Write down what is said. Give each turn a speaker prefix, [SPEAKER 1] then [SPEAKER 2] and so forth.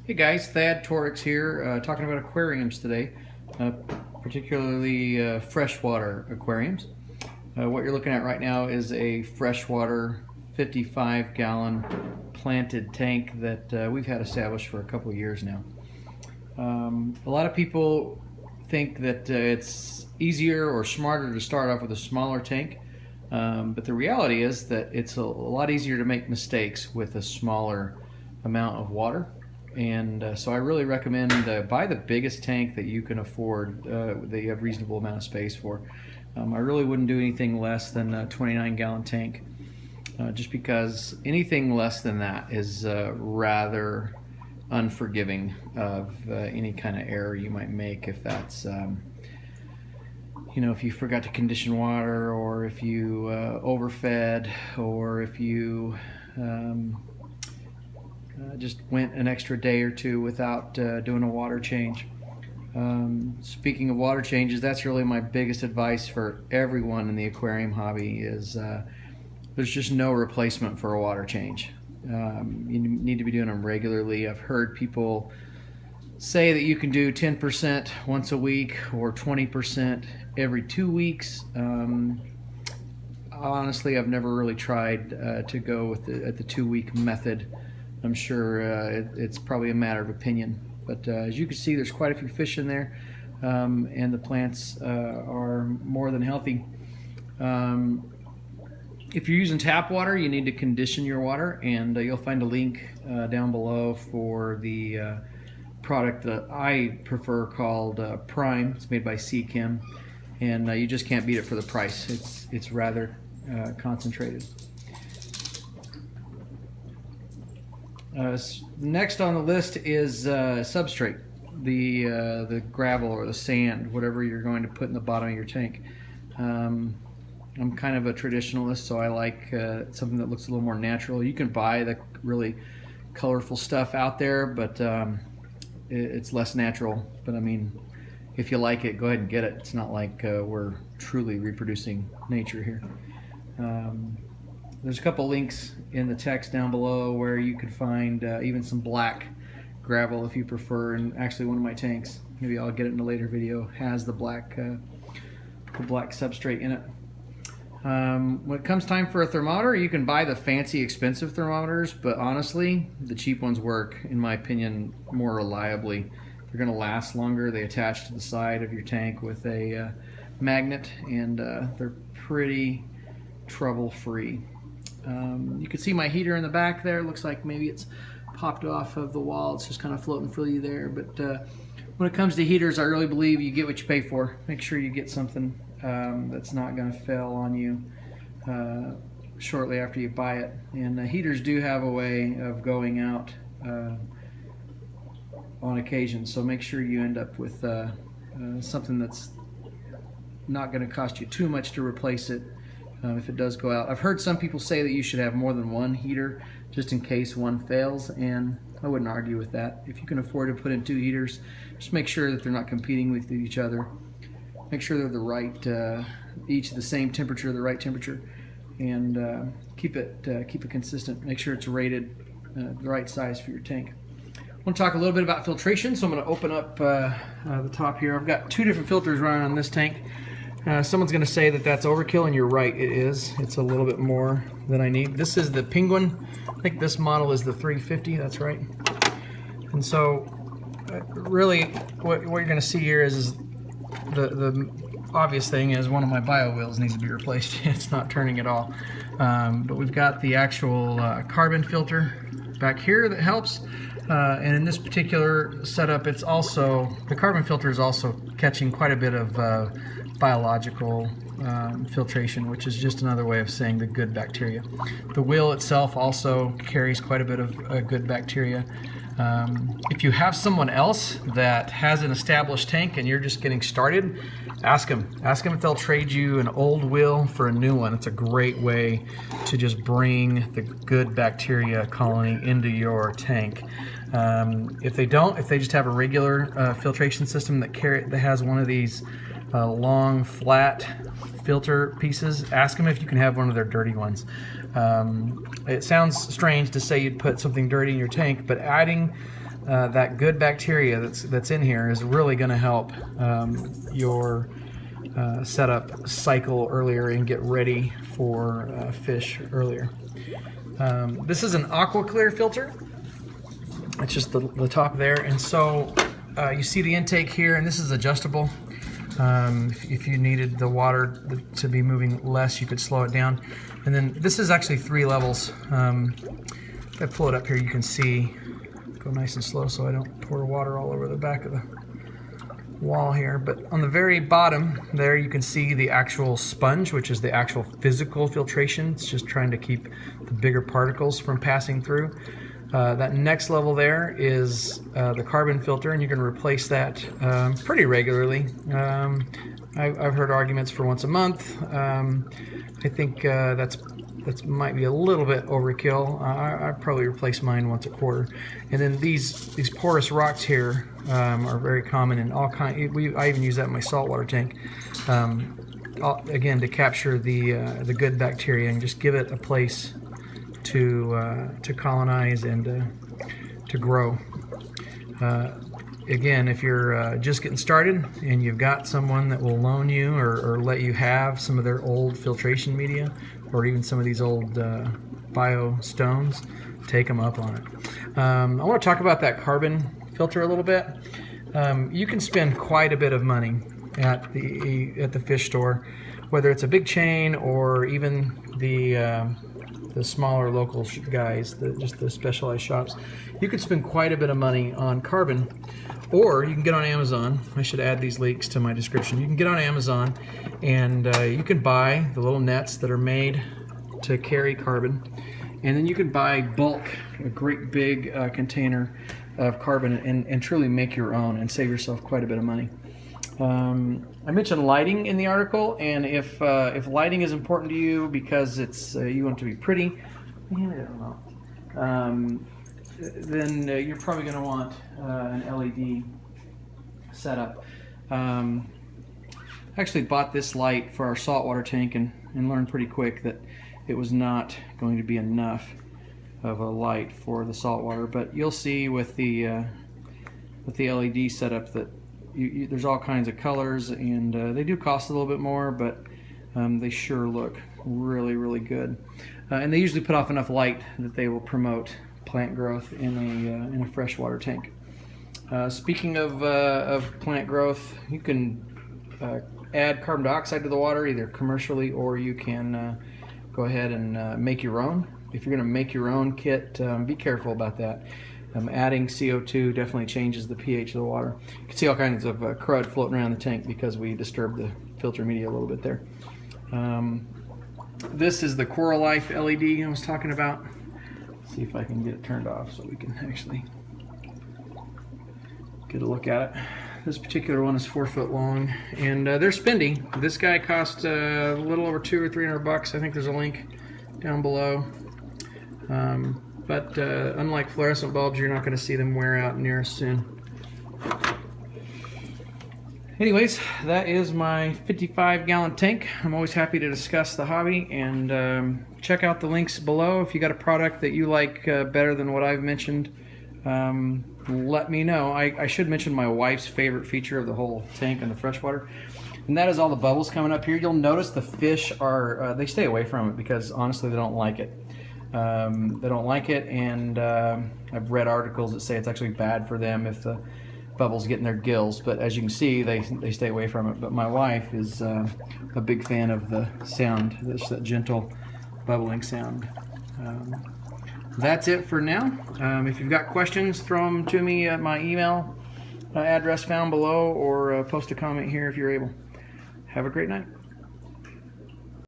[SPEAKER 1] Hey guys, Thad Torix here, talking about aquariums today, particularly freshwater aquariums. What you're looking at right now is a freshwater 55-gallon planted tank that we've had established for a couple of years now. A lot of people think that it's easier or smarter to start off with a smaller tank, but the reality is that it's a lot easier to make mistakes with a smaller amount of water. And so I really recommend buy the biggest tank that you can afford, that you have reasonable amount of space for. I really wouldn't do anything less than a 29-gallon tank, just because anything less than that is rather unforgiving of any kind of error you might make, if that's if you forgot to condition water, or if you overfed, or if you just went an extra day or two without doing a water change. Speaking of water changes, that's really my biggest advice for everyone in the aquarium hobby is there's just no replacement for a water change. You need to be doing them regularly. I've heard people say that you can do 10% once a week or 20% every 2 weeks. Honestly, I've never really tried to go with the 2-week method. I'm sure it's probably a matter of opinion, but as you can see, there's quite a few fish in there, and the plants are more than healthy. If you're using tap water, you need to condition your water, and you'll find a link down below for the product that I prefer called Prime. It's made by Chem, and you just can't beat it for the price. It's rather concentrated. Next on the list is substrate, the gravel or the sand, whatever you're going to put in the bottom of your tank. I'm kind of a traditionalist, so I like something that looks a little more natural. You can buy the really colorful stuff out there, but it's less natural. But I mean, if you like it, go ahead and get it. It's not like we're truly reproducing nature here. There's a couple links in the text down below where you could find even some black gravel if you prefer. And actually, one of my tanks, maybe I'll get it in a later video, has the black substrate in it. When it comes time for a thermometer, you can buy the fancy, expensive thermometers, but honestly, the cheap ones work, in my opinion, more reliably. They're going to last longer. They attach to the side of your tank with a magnet, and they're pretty trouble-free. You can see my heater in the back there. It looks like maybe it's popped off of the wall. It's just kind of floating free there. But when it comes to heaters, I really believe you get what you pay for. Make sure you get something that's not going to fail on you shortly after you buy it. And heaters do have a way of going out on occasion, so make sure you end up with something that's not going to cost you too much to replace it. If it does go out. I've heard some people say that you should have more than one heater just in case one fails, and I wouldn't argue with that. If you can afford to put in 2 heaters, just make sure that they're not competing with each other. Make sure they're the right, each the same temperature, the right temperature, and keep it consistent. Make sure it's rated the right size for your tank. I want to talk a little bit about filtration, so I'm going to open up the top here. I've got 2 different filters running on this tank. Someone's going to say that that's overkill, and you're right, it is. It's a little bit more than I need. This is the Penguin. I think this model is the 350, that's right. And so really what you're going to see here is the obvious thing is one of my bio wheels needs to be replaced. It's not turning at all. But we've got the actual carbon filter back here that helps. And in this particular setup, it's also, the carbon filter is also catching quite a bit of biological filtration, which is just another way of saying the good bacteria. The wheel itself also carries quite a bit of good bacteria. If you have someone else that has an established tank and you're just getting started, ask them if they'll trade you an old wheel for a new one. It's a great way to just bring the good bacteria colony into your tank. If they just have a regular filtration system that has one of these long flat filter pieces, ask them if you can have one of their dirty ones. It sounds strange to say you'd put something dirty in your tank, but adding that good bacteria that's in here is really going to help your setup cycle earlier and get ready for fish earlier. This is an aqua clear filter. It's just the top there, and so you see the intake here, and this is adjustable. If you needed the water to be moving less, you could slow it down. And then this is actually 3 levels. If I pull it up here, you can see, go nice and slow so I don't pour water all over the back of the wall here. But on the very bottom there, you can see the actual sponge, which is the actual physical filtration. It's just trying to keep the bigger particles from passing through. That next level there is the carbon filter, and you can replace that pretty regularly. I've heard arguments for once a month. I think that might be a little bit overkill. I probably replace mine once a quarter. And then these porous rocks here are very common in all kinds. I even use that in my saltwater tank. Again, to capture the good bacteria and just give it a place to colonize and to grow. Again, if you're just getting started and you've got someone that will loan you or let you have some of their old filtration media, or even some of these old bio stones, take them up on it. I want to talk about that carbon filter a little bit. You can spend quite a bit of money at the fish store, whether it's a big chain or even the smaller local guys, just the specialized shops. You could spend quite a bit of money on carbon, or you can get on Amazon. I should add these links to my description. You can get on Amazon and you can buy the little nets that are made to carry carbon, and then you can buy bulk, a great big container of carbon, and truly make your own and save yourself quite a bit of money. I mentioned lighting in the article, and if lighting is important to you because it's you want it to be pretty, I don't know, then you're probably going to want an LED setup. I actually bought this light for our saltwater tank and learned pretty quick that it was not going to be enough of a light for the saltwater. But you'll see with the LED setup that there's all kinds of colors, and they do cost a little bit more, but they sure look really, really good. And they usually put off enough light that they will promote plant growth in a freshwater tank. Speaking of plant growth, you can add carbon dioxide to the water either commercially, or you can go ahead and make your own. If you're going to make your own kit, be careful about that. Adding CO2 definitely changes the pH of the water. You can see all kinds of crud floating around the tank because we disturbed the filter media a little bit there. This is the Coral Life LED I was talking about. Let's see if I can get it turned off so we can actually get a look at it. This particular one is 4 foot long, and they're spendy. This guy cost a little over $200 or $300. I think there's a link down below. But unlike fluorescent bulbs, you're not going to see them wear out near as soon. Anyways, that is my 55-gallon tank. I'm always happy to discuss the hobby, and check out the links below. If you got a product that you like better than what I've mentioned, let me know. I should mention my wife's favorite feature of the whole tank and the freshwater, and that is all the bubbles coming up here. You'll notice the fish they stay away from it because honestly they don't like it. They don't like it, and I've read articles that say it's actually bad for them if the bubbles get in their gills, but as you can see they stay away from it. But my wife is a big fan of the sound, that gentle bubbling sound. That's it for now. If you've got questions, throw them to me at my email address found below, or post a comment here if you're able. Have a great night.